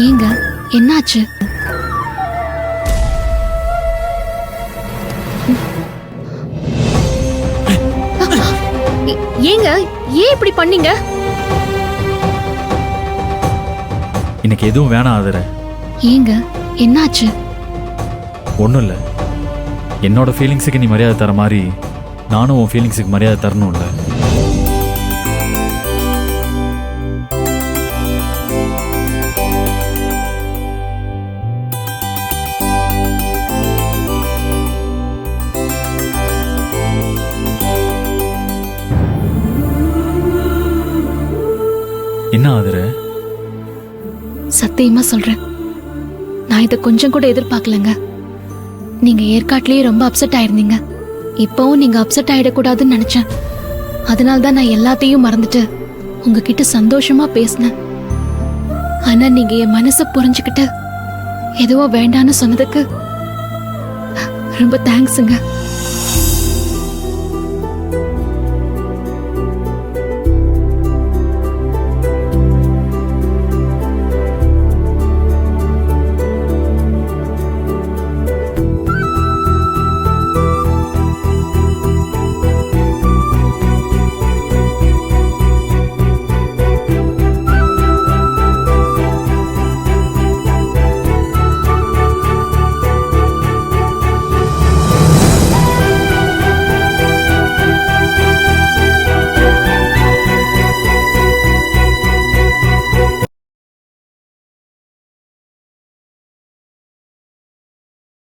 ஏங்க என்னாச்சு? ஏங்க ஏன் இப்படி பண்ணீங்க? எனக்கு எதுவும் வேணாம் ஆதர. ஏங்க என்னாச்சு? ஒன்றும் இல்லை. என்னோட ஃபீலிங்ஸுக்கு நீ மரியாதை தர மாதிரி நானும் உன் ஃபீலிங்ஸுக்கு மரியாதை தரணும்ல. என்ன ஆதர? சத்தியமா சொல்றேன், நான் இதை கொஞ்சம் கூட எதிர்பார்க்கலங்க. நீங்க ஏற்காட்டிலேயே ரொம்ப அப்செட் ஆயிருந்தீங்க. இப்பவும் நீங்க அப்செட் ஆயிடக்கூடாதுன்னு நினைச்சேன். அதனால்தான் நான் எல்லாத்தையும் மறந்துட்டு உங்ககிட்ட சந்தோஷமா பேசினேன். ஆனா நீங்க என் மனசை புரிஞ்சுக்கிட்டு எதுவும் வேண்டான்னு சொன்னதுக்கு ரொம்ப தேங்க்ஸுங்க.